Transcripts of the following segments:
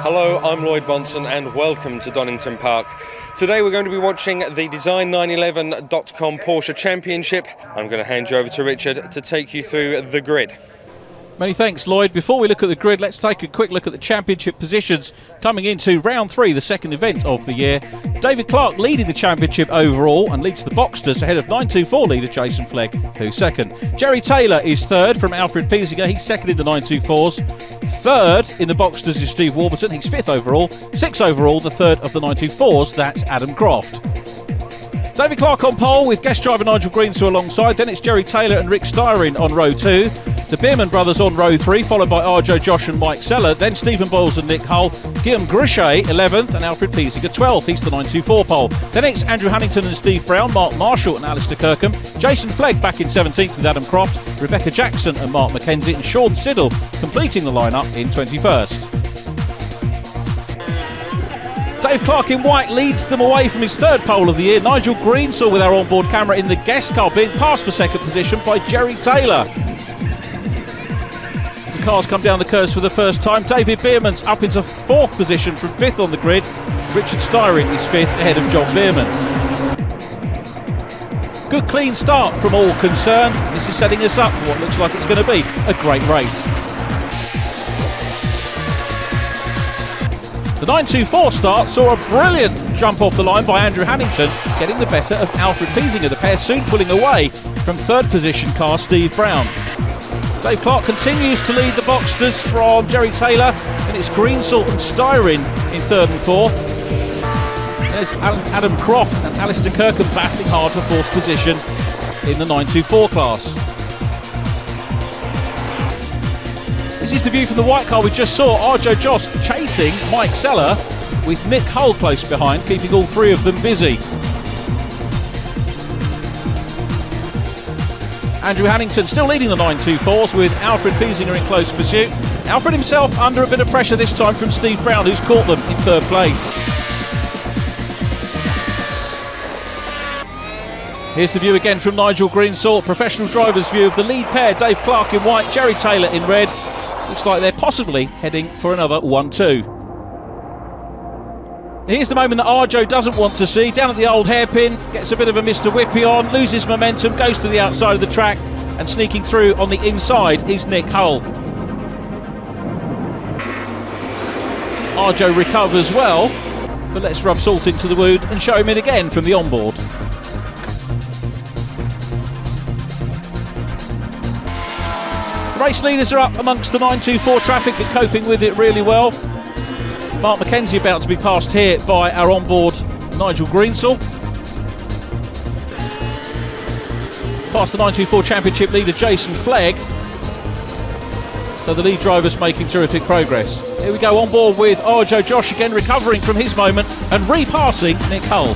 Hello, I'm Lloyd Bonson and welcome to Donington Park. Today we're going to be watching the Design911.com Porsche Championship. I'm going to hand you over to Richard to take you through the grid. Many thanks, Lloyd. Before we look at the grid, let's take a quick look at the championship positions coming into round 3, the second event of the year. David Clark leading the championship overall and leads the Boxsters ahead of 924 leader Jayson FLEGG, who's second. Jerry Taylor is third from Alfred Piesinger. He's second in the 924s. Third in the Boxsters is Steve Warburton. He's fifth overall. Sixth overall, the third of the 924s. That's Adam Croft. David Clark on pole with guest driver Nigel GREENSALL alongside. Then it's Jerry Taylor and Richard STYRIN on row 2. The BEARMAN brothers on row 3, followed by Arjo, Josh and Mike Seller. Then Stephen Boyles and Nick Hull. Guillaume Grichet 11th and Alfred Piesinger 12th. He's the 924 pole. Then it's Andrew Hannington and Steve Brown, Mark Marshall and Alistair Kirkham. Jayson FLEGG back in 17th with Adam Croft. Rebecca Jackson and Mark McKenzie. And Sean Siddle completing the lineup in 21st. Dave Clark in white leads them away from his third pole of the year. Nigel GREENSALL with our onboard camera in the guest car being passed for second position by Jerry Taylor. As the cars come down the curves for the first time, David Bearman's up into fourth position from fifth on the grid. Richard STYRIN is fifth ahead of John Bearman. Good clean start from all concerned. This is setting us up for what looks like it's going to be a great race. The 924 start saw a brilliant jump off the line by Andrew Hannington, getting the better of Alfred Piesinger. The pair soon pulling away from third position car Steve Brown. Dave Clark continues to lead the Boxsters from Jerry Taylor, and it's GREENSALL and STYRIN in third and fourth. There's Adam Croft and Alistair Kirkham battling hard for fourth position in the 924 class. This is the view from the white car we just saw. Arjo Josh chasing Mike Seller with Nick Hull close behind, keeping all three of them busy. Andrew Hannington still leading the 924s with Alfred Piesinger in close pursuit. Alfred himself under a bit of pressure this time from Steve Brown, who's caught them in third place. Here's the view again from Nigel GREENSALL, professional driver's view of the lead pair, Dave Clark in white, Jerry Taylor in red. Looks like they're possibly heading for another 1-2. Here's the moment that Arjo doesn't want to see. Down at the old hairpin, gets a bit of a Mr. Whippy on, loses momentum, goes to the outside of the track, and sneaking through on the inside is Nick Hull. Arjo recovers well, but let's rub salt into the wound and show him in again from the onboard. Race leaders are up amongst the 924 traffic but coping with it really well. Mark McKenzie about to be passed here by our onboard Nigel GREENSALL. Past the 924 Championship leader Jayson FLEGG. So the lead driver's making terrific progress. Here we go on board with Arjo Josh again, recovering from his moment and repassing Nick Hull.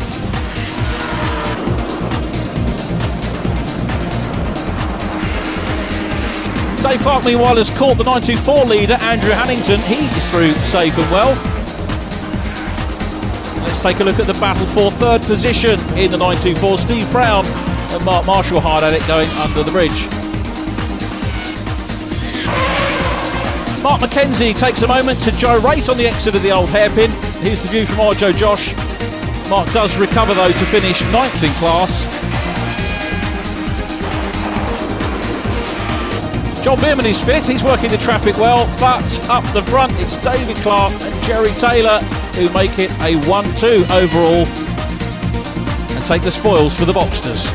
Dave Clark meanwhile has caught the 924 leader Andrew Hannington. He is through safe and well. Let's take a look at the battle for third position in the 924. Steve Brown and Mark Marshall hard at it going under the bridge. Mark McKenzie takes a moment to gyrate on the exit of the old hairpin. Here's the view from Arjo Josh. Mark does recover though to finish 9th in class. John Bearman is 5th, he's working the traffic well, but up the front it's David Clark and Jerry Taylor who make it a 1-2 overall and take the spoils for the Boxsters.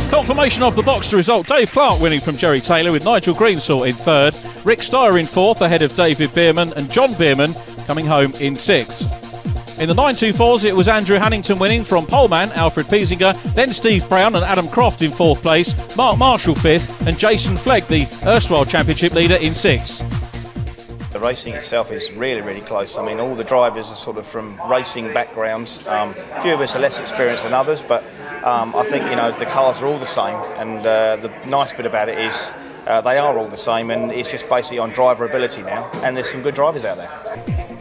Confirmation of the Boxster result, Dave Clark winning from Jerry Taylor with Nigel GREENSALL in 3rd, Rick Styer in 4th ahead of David Bearman and John Bearman coming home in 6th. In the 924s, it was Andrew Hannington winning from poleman Alfred Piesinger, then Steve Brown and Adam Croft in 4th place, Mark Marshall 5th, and Jayson FLEGG, the erstwhile championship leader, in 6th. racing itself is really, really close. I mean, all the drivers are sort of from racing backgrounds. A few of us are less experienced than others, but I think, you know, the cars are all the same, and the nice bit about it is they are all the same, and it's just basically on driver ability now, and there's some good drivers out there.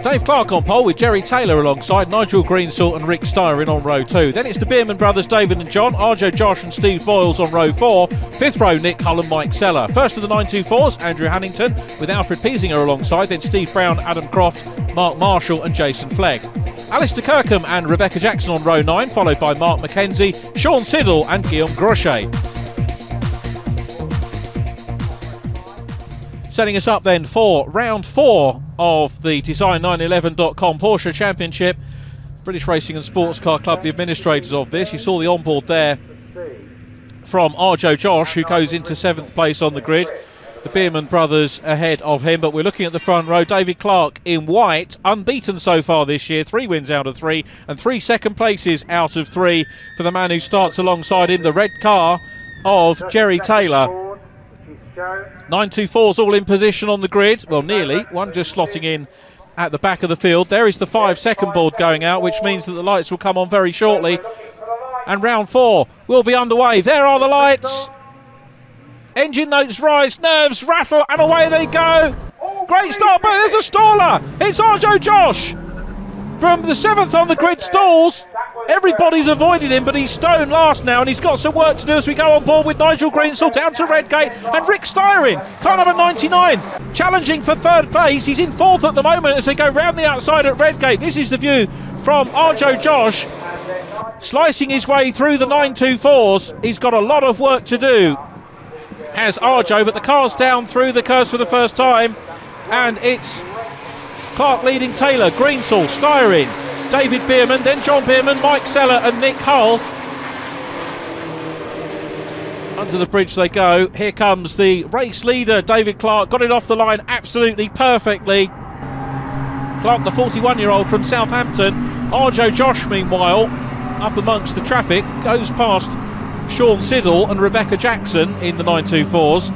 Dave Clark on pole with Jerry Taylor alongside Nigel GREENSALL and Rick STYRIN on row 2. Then it's the Beerman brothers David and John, Arjo, Josh and Steve Boyles on row 4. Fifth row Nick Hull and Mike Seller. First of the 924s Andrew Hannington with Alfred Piesinger alongside, then Steve Brown, Adam Croft, Mark Marshall and Jayson FLEGG. Alistair Kirkham and Rebecca Jackson on row 9, followed by Mark McKenzie, Sean Siddle and Guillaume Grochet. Setting us up then for round 4 of the Design911.com Porsche Championship. British Racing and Sports Car Club, the administrators of this. You saw the onboard there from Arjo Josh, who goes into 7th place on the grid. The Beerman brothers ahead of him, but we're looking at the front row. David Clark in white, unbeaten so far this year, 3 wins out of 3 and 3 second places out of 3 for the man who starts alongside him, the red car of Jerry Taylor. 924's all in position on the grid, well nearly, one just slotting in at the back of the field. There is the 5-second board going out, which means that the lights will come on very shortly, and round 4 will be underway. There are the lights, engine notes rise, nerves rattle, and away they go. Great start, but there's a staller. It's Arjo Josh from the 7th on the grid stalls. Everybody's avoided him, but he's stone last now, and he's got some work to do as we go on board with Nigel GREENSALL down to Redgate, and Rick STYRIN, car number 99, challenging for 3rd place. He's in 4th at the moment as they go round the outside at Redgate. This is the view from Arjo Josh, slicing his way through the 924s. He's got a lot of work to do, has Arjo, but the car's down through the curse for the first time, and it's Clark leading Taylor, GREENSALL, STYRIN, David Beerman, then John Beerman, Mike Seller and Nick Hull. Under the bridge they go. Here comes the race leader, David Clark, got it off the line absolutely perfectly. Clark, the 41-year-old from Southampton. Arjo Josh, meanwhile, up amongst the traffic, goes past Sean Siddle and Rebecca Jackson in the 924s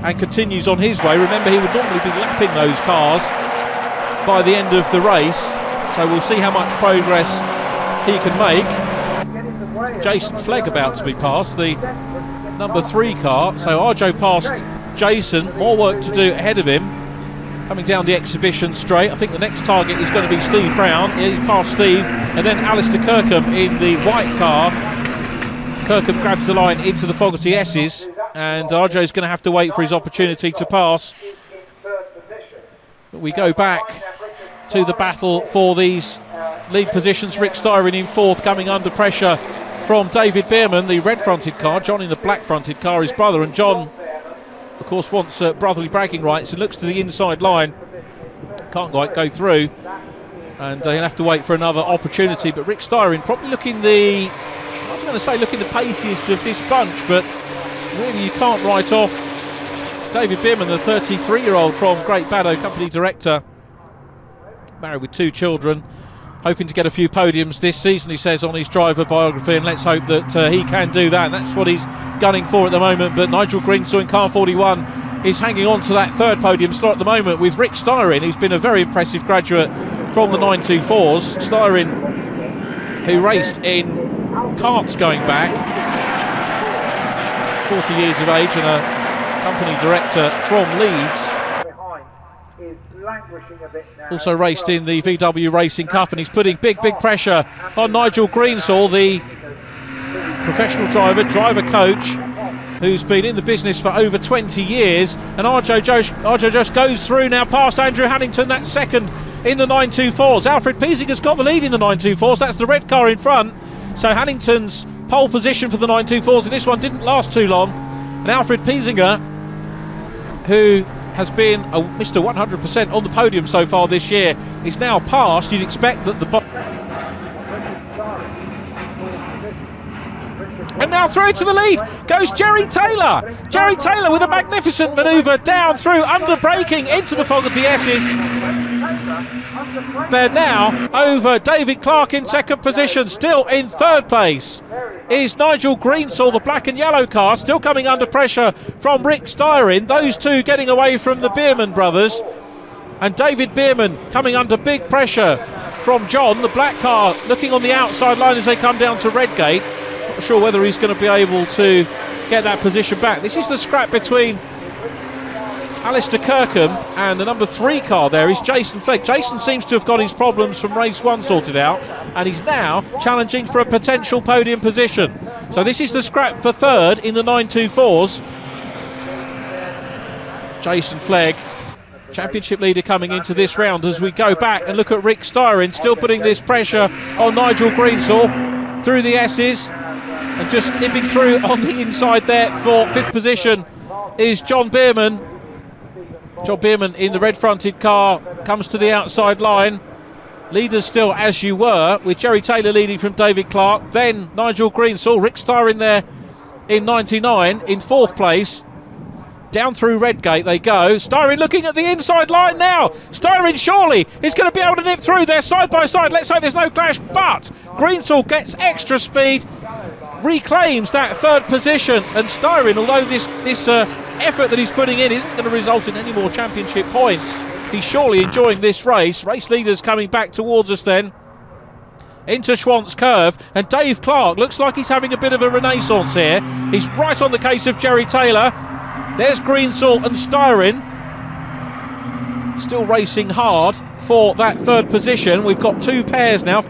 and continues on his way. Remember, he would normally be lapping those cars by the end of the race, so we'll see how much progress he can make. Jayson FLEGG about to be passed, the number 3 car. So Arjo passed Jayson, more work to do ahead of him. Coming down the exhibition straight, I think the next target is going to be Steve Brown. He passed Steve, and then Alistair Kirkham in the white car. Kirkham grabs the line into the Fogarty S's, and Arjo's going to have to wait for his opportunity to pass. But we go back to the battle for these lead positions. Rick STYRIN in 4th, coming under pressure from David Beerman, the red fronted car. John in the black fronted car, his brother, and John of course wants brotherly bragging rights and looks to the inside line, can't quite go through, and he'll have to wait for another opportunity. But Rick STYRIN probably looking the, I was going to say looking the paciest of this bunch, but really you can't write off David Beerman, the 33-year-old from Great Baddow, company director, married with 2 children, hoping to get a few podiums this season, he says on his driver biography, and let's hope that he can do that, and that's what he's gunning for at the moment. But Nigel GREENSALL in car 41 is hanging on to that 3rd podium slot at the moment with Rick STYRIN, who's been a very impressive graduate from the 924s. STYRIN, who raced in karts going back, 40 years of age and a company director from Leeds. Also raced in the VW Racing Cup, and he's putting big pressure on Nigel GREENSALL, the professional driver coach, who's been in the business for over 20 years. And Arjo Josh goes through now past Andrew Hannington, that's 2nd in the 924s. Alfred Piesinger's got the lead in the 924s, that's the red car in front. So Hannington's pole position for the 924s, and this one didn't last too long. And Alfred Piesinger, who has been a Mr. 100% on the podium so far this year, is now passed. You'd expect that the... And now through to the lead goes Jerry Taylor. Jerry Taylor with a magnificent manoeuvre down through, under braking into the Fogarty S's. They're now over David Clark in 2nd position. Still in 3rd place is Nigel GREENSALL, the black and yellow car, still coming under pressure from Rick STYRIN. Those two getting away from the Beerman brothers. And David Bearman coming under big pressure from John, the black car, looking on the outside line as they come down to Redgate. Not sure whether he's going to be able to get that position back. This is the scrap between Alistair Kirkham and the number 3 car there is Jayson FLEGG. Jayson seems to have got his problems from race 1 sorted out, and he's now challenging for a potential podium position. So this is the scrap for 3rd in the 924s. Jayson FLEGG, championship leader, coming into this round as we go back and look at Rick STYRIN still putting this pressure on Nigel GREENSALL through the S's, and just nipping through on the inside there for 5th position is John Bearman. John Bearman in the red fronted car comes to the outside line. Leaders still as you were, with Jerry Taylor leading from David Clark, then Nigel GREENSALL, Rick STYRIN there in 99 in 4th place. Down through Redgate they go. STYRIN looking at the inside line now. STYRIN surely is going to be able to nip through there side by side. Let's hope there's no clash, but GREENSALL gets extra speed, reclaims that 3rd position, and STYRIN, although this effort that he's putting in isn't going to result in any more championship points, he's surely enjoying this race. Race leaders coming back towards us then into Schwant's Curve, and Dave Clark looks like he's having a bit of a renaissance here. He's right on the case of Jerry Taylor. There's GREENSALL and STYRIN still racing hard for that 3rd position. We've got 2 pairs now.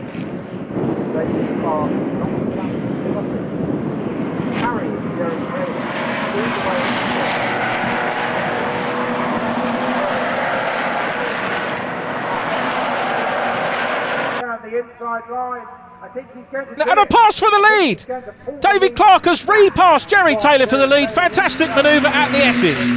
And a pass for the lead. David Clark has repassed Jerry Taylor for the lead. Fantastic manoeuvre at the S's.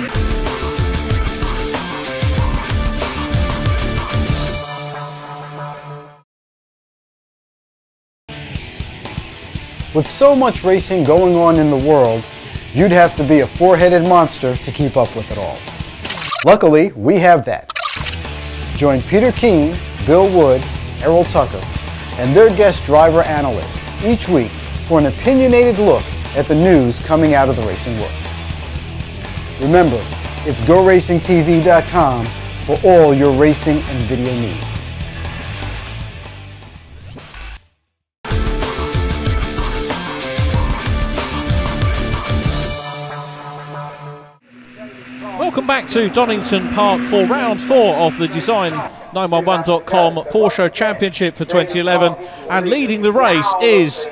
With so much racing going on in the world, you'd have to be a 4-headed monster to keep up with it all. Luckily, we have that. Join Peter Keane, Bill Wood, Errol Tucker, and their guest driver analyst each week for an opinionated look at the news coming out of the racing world. Remember, it's GoRacingTV.com for all your racing and video needs. Welcome back to Donington Park for round 4 of the Design911.com Porsche Championship for 2011, and leading the race is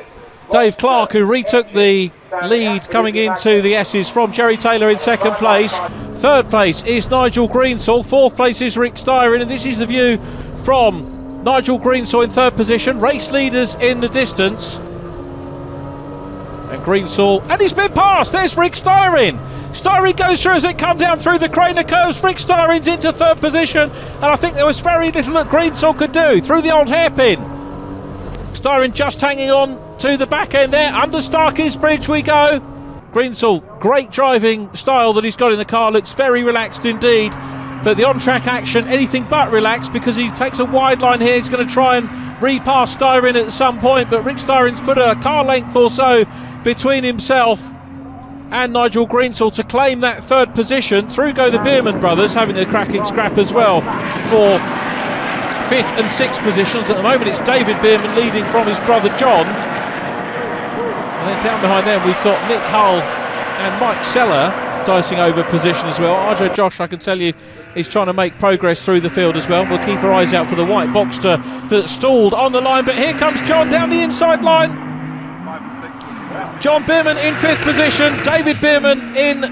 Dave Clark, who retook the lead coming into the S's from Jerry Taylor in 2nd place. 3rd place is Nigel GREENSALL, 4th place is Rick STYRIN, and this is the view from Nigel GREENSALL in 3rd position. Race leaders in the distance, and GREENSALL, and he's been passed. There's Rick STYRIN. STYRIN goes through as it comes down through the Craner curves. Rick STYRIN's into 3rd position, and I think there was very little that GREENSALL could do through the old hairpin. STYRIN just hanging on to the back end there. Under Starkey's Bridge we go. GREENSALL, great driving style that he's got in the car, looks very relaxed indeed. But the on-track action, anything but relaxed, because he takes a wide line here. He's going to try and repass STYRIN at some point, but Rick STYRIN's put a car length or so between himself and Nigel GREENSALL to claim that 3rd position. Through go the Bearman brothers, having a cracking scrap as well for 5th and 6th positions. At the moment it's David Bearman leading from his brother John, and then down behind them we've got Nick Hull and Mike Seller dicing over position as well. RJ Josh, I can tell you, is trying to make progress through the field as well. We'll keep our eyes out for the white Boxster that stalled on the line, but here comes John down the inside line. John Bearman in 5th position, David Bearman in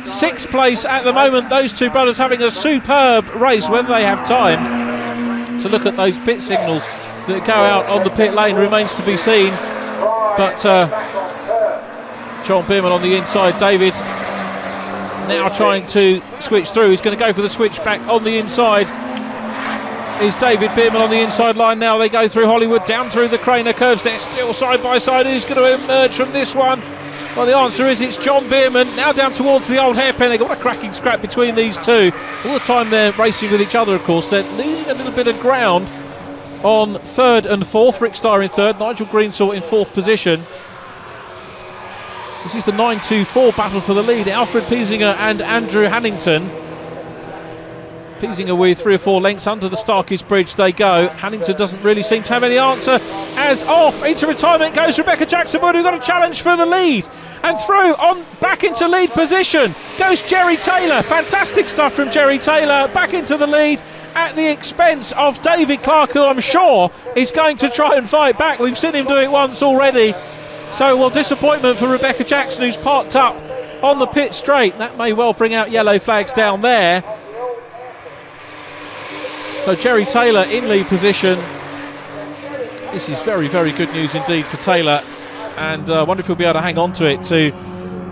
6th place at the moment. Those two brothers having a superb race. Whether they have time to look at those pit signals that go out on the pit lane remains to be seen. But John Bearman on the inside, David now trying to switch through. He's going to go for the switch back on the inside. Is David Bearman on the inside line now. They go through Hollywood, down through the Craner curves. They're still side by side. Who's going to emerge from this one? Well, the answer is it's John Bearman, now down towards the old hairpin. They've got a cracking scrap between these two. All the time they're racing with each other, of course. They're losing a little bit of ground on 3rd and 4th. Rick STYRIN in 3rd, Nigel GREENSALL in 4th position. This is the 924 battle for the lead. Alfred Piesinger and Andrew Hannington. Peasinger with 3 or 4 lengths under the Starkey's Bridge they go. Hannington doesn't really seem to have any answer, as off into retirement goes Rebecca Jackson-Wood, who got a challenge for the lead, and through on back into lead position goes Jerry Taylor. Fantastic stuff from Jerry Taylor, back into the lead at the expense of David Clark, who I'm sure is going to try and fight back. We've seen him do it once already. So, well, disappointment for Rebecca Jackson, who's parked up on the pit straight. That may well bring out yellow flags down there. So Jerry Taylor in lead position. This is very, very good news indeed for Taylor, and I wonder if he'll be able to hang on to it to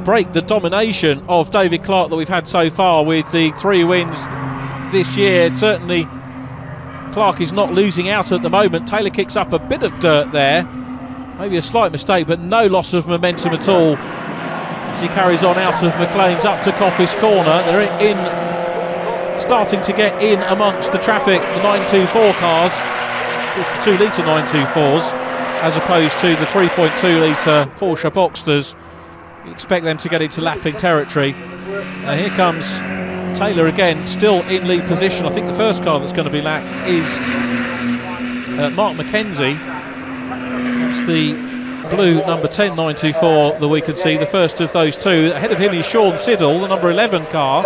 break the domination of David Clark that we've had so far with the 3 wins this year. Certainly Clark is not losing out at the moment. Taylor kicks up a bit of dirt there, maybe a slight mistake, but no loss of momentum at all as he carries on out of McLean's up to Coffice Corner. They're in, starting to get in amongst the traffic, the 924 cars, of course the 2 litre 924s, as opposed to the 3.2 litre Porsche Boxsters. You expect them to get into lapping territory. Now here comes Taylor again, still in lead position. I think the first car that's going to be lapped is Mark McKenzie. That's the blue number 10 924 that we can see, the first of those 2. Ahead of him is Sean Siddle, the number 11 car,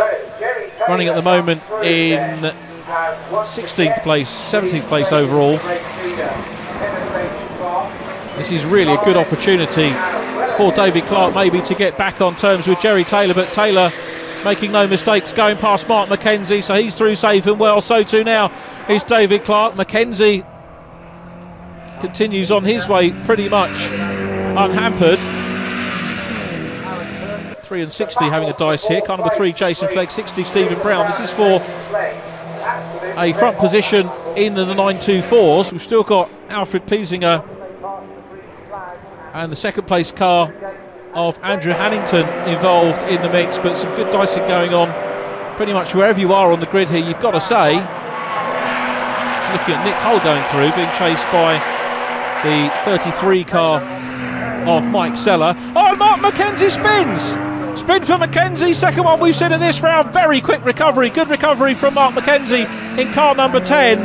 running at the moment in 16th place, 17th place overall. This is really a good opportunity for David Clark maybe to get back on terms with Jerry Taylor, but Taylor making no mistakes, going past Mark McKenzie, so he's through safe and well. So too now is David Clark. McKenzie continues on his way pretty much unhampered. 3 and 60 having a dice here. Car number 3 Jayson FLEGG, 60 Stephen Brown. This is for a front position in the 924s. We've still got Alfred Peasinger and the second place car of Andrew Hannington involved in the mix, but some good dicing going on pretty much wherever you are on the grid here, you've got to say. Looking at Nick Hull going through, being chased by the 33 car of Mike Seller. Oh, Mark McKenzie spins! Spin for McKenzie, second one we've seen in this round. Very quick recovery, good recovery from Mark McKenzie in car number 10.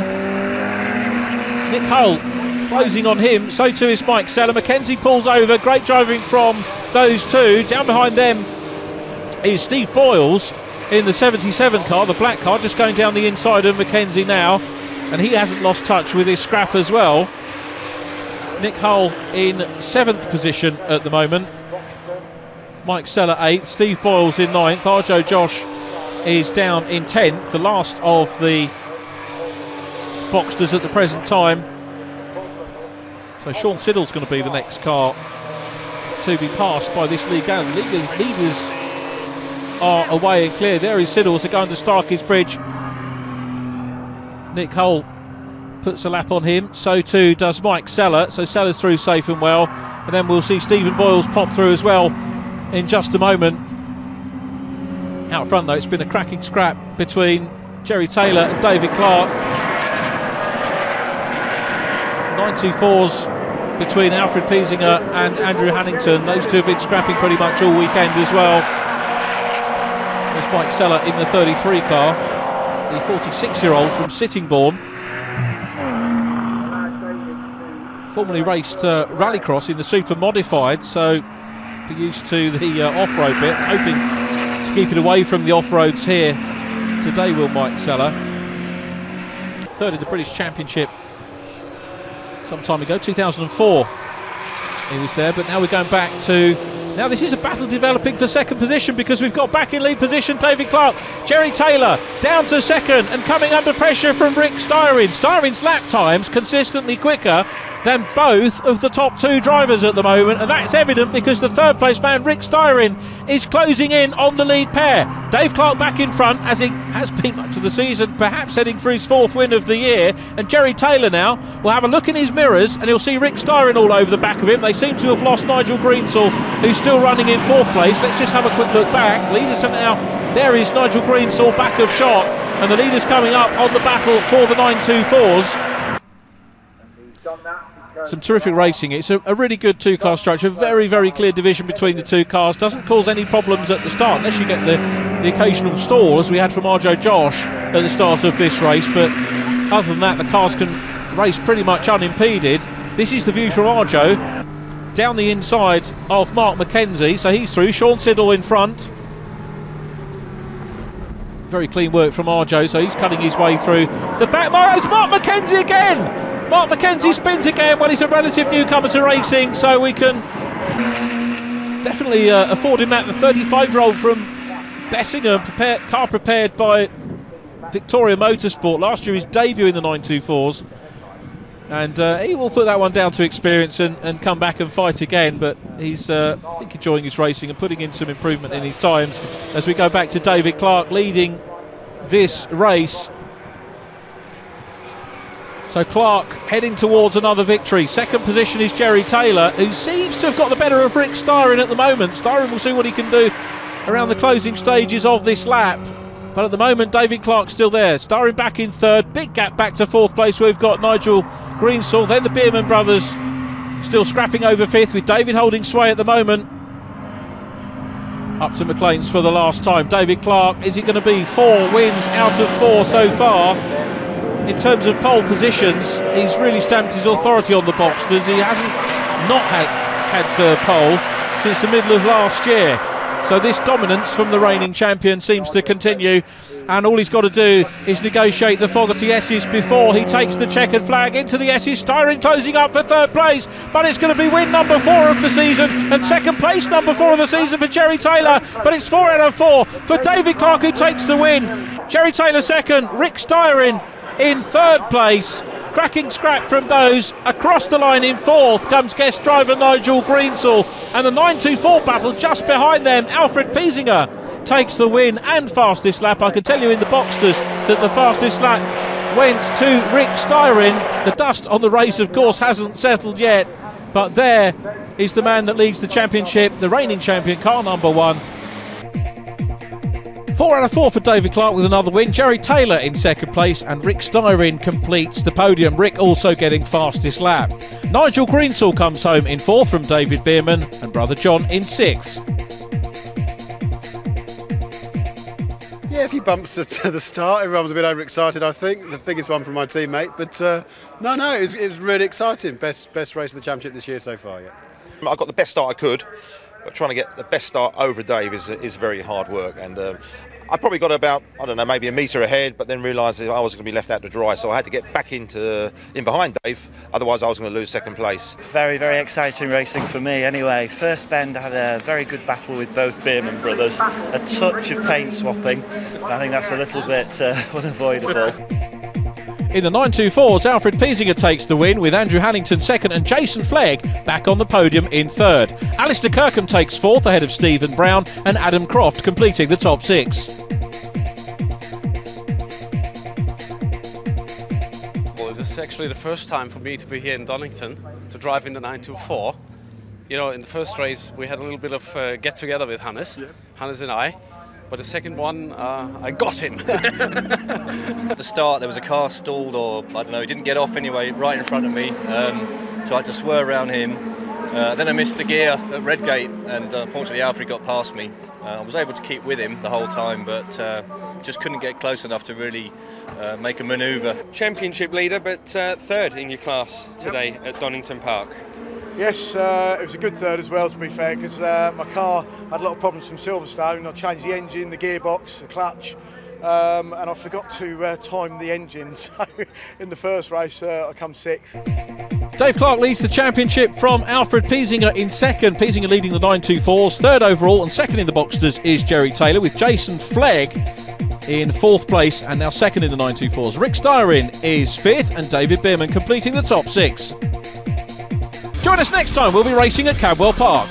Nick Hull closing on him, so too is Mike Seller. McKenzie pulls over, great driving from those 2. Down behind them is Steve Boyles in the 77 car, the black car, just going down the inside of McKenzie now, and he hasn't lost touch with his scrap as well. Nick Hull in 7th position at the moment, Mike Seller 8th, Steve Boyles in 9th, Arjo Josh is down in 10th, the last of the Boxsters at the present time. So Sean Siddle's going to be the next car to be passed by this league. Leaders are away and clear. There is Siddle, so going to Starkey's Bridge. Nick Hull puts a lap on him, so too does Mike Seller. So Seller's through safe and well, and then we'll see Stephen Boyles pop through as well in just a moment. Out front though, it's been a cracking scrap between Jerry Taylor and David Clark. 924s between Alfred Peasinger and Andrew Hannington. Those 2 have been scrapping pretty much all weekend as well. There's Mike Seller in the 33 car, the 46-year-old from Sittingbourne. Formerly raced rallycross in the super modified, so be used to the off-road bit. Hoping to keep it away from the off-roads here today, will Mike Seller. 3rd in the British Championship some time ago, 2004 he was there, but now we're going back to, now this is a battle developing for 2nd position, because we've got back in lead position David Clark. Jerry Taylor down to 2nd and coming under pressure from Rick Styrin. Styrin's lap times consistently quicker than both of the top 2 drivers at the moment, and that's evident because the 3rd place man Rick Styrin is closing in on the lead pair. Dave Clark back in front, as he has been much of the season, perhaps heading for his 4th win of the year, and Jerry Taylor now will have a look in his mirrors and he'll see Rick Styrin all over the back of him. They seem to have lost Nigel GREENSALL, who's still running in 4th place. Let's just have a quick look back. Leaders now, there is Nigel GREENSALL back of shot, and the leaders coming up on the battle for the 924s. some terrific racing. It's a really good two-car structure, very, very clear division between the two cars. Doesn't cause any problems at the start, unless you get the occasional stall, as we had from Arjo Josh at the start of this race. But other than that, the cars can race pretty much unimpeded. This is the view from Arjo, down the inside of Mark McKenzie, so he's through. Sean Siddle in front. Very clean work from Arjo, so he's cutting his way through the back. It's Mark McKenzie again! Mark McKenzie spins again. Well, he's a relative newcomer to racing, so we can definitely afford him that. The 35-year-old from Bessingham, car prepared by Victoria Motorsport. Last year his debut in the 924s. And he will put that one down to experience and come back and fight again. But he's, I think, enjoying his racing and putting in some improvement in his times. As we go back to David Clark leading this race. So Clark heading towards another victory. Second position is Jerry Taylor, who seems to have got the better of Rick STYRIN at the moment. STYRIN will see what he can do around the closing stages of this lap. But at the moment, David Clark's still there. STYRIN back in third. Big gap back to fourth place, where we've got Nigel GREENSALL. Then the Beerman brothers still scrapping over fifth, with David holding sway at the moment. Up to McLean's for the last time. David Clark, is it going to be 4 wins out of 4 so far? In terms of pole positions, he's really stamped his authority on the Boxsters. He hasn't not had pole since the middle of last year. So this dominance from the reigning champion seems to continue, and all he's got to do is negotiate the Fogarty S's before he takes the checkered flag into the S's. STYRIN closing up for third place, but it's going to be win number 4 of the season, and second place number 4 of the season for Jerry Taylor, but it's 4 out of 4 for David Clark, who takes the win. Jerry Taylor second, Rick STYRIN in third place. Cracking scrap from those. Across the line in fourth comes guest driver Nigel GREENSALL, and the 924 battle just behind them. Alfred Piesinger takes the win and fastest lap. I can tell you in the Boxsters that the fastest lap went to Rick STYRIN. The dust on the race, of course, hasn't settled yet, but there is the man that leads the championship, the reigning champion, car number 1. 4 out of 4 for David Clark with another win. Jerry Taylor in second place, and Rick STYRIN completes the podium. Rick also getting fastest lap. Nigel GREENSALL comes home in 4th from David Beerman, and brother John in 6th. Yeah, a few bumps at the start. Everyone was a bit overexcited, I think. The biggest one from my teammate. But no, it was really exciting. Best race of the championship this year so far, yeah. I got the best start I could. But trying to get the best start over Dave is very hard work, and I probably got about, I don't know, maybe a metre ahead, but then realised that I was going to be left out to dry, so I had to get back in behind Dave, otherwise I was going to lose second place. Very, very exciting racing for me anyway. First bend, I had a very good battle with both Beerman brothers, a touch of paint swapping. I think that's a little bit unavoidable. In the 924s, Alfred Piesinger takes the win, with Andrew Hannington second and Jayson FLEGG back on the podium in third. Alistair Kirkham takes fourth ahead of Stephen Brown, and Adam Croft completing the top 6. Well, this is actually the first time for me to be here in Donington to drive in the 924. You know, in the first race we had a little bit of get together with Hannes, Hannes and I. But the second one, I got him. At the start, there was a car stalled, or I don't know, he didn't get off anyway, right in front of me. So I had to swerve around him. Then I missed a gear at Redgate, and unfortunately Alfred got past me. I was able to keep with him the whole time, but just couldn't get close enough to really make a manoeuvre. Championship leader, but third in your class today at Donington Park. Yes, it was a good third as well, to be fair, because my car had a lot of problems from Silverstone. I changed the engine, the gearbox, the clutch, and I forgot to time the engine. So in the first race, I come 6th. Dave Clark leads the championship from Alfred Piesinger in second. Piesinger leading the 924s. Third overall and second in the Boxsters is Jerry Taylor, with Jayson FLEGG in 4th place and now second in the 924s. Rick STYRIN is 5th, and David Beerman completing the top 6. Join us next time, we'll be racing at Cadwell Park.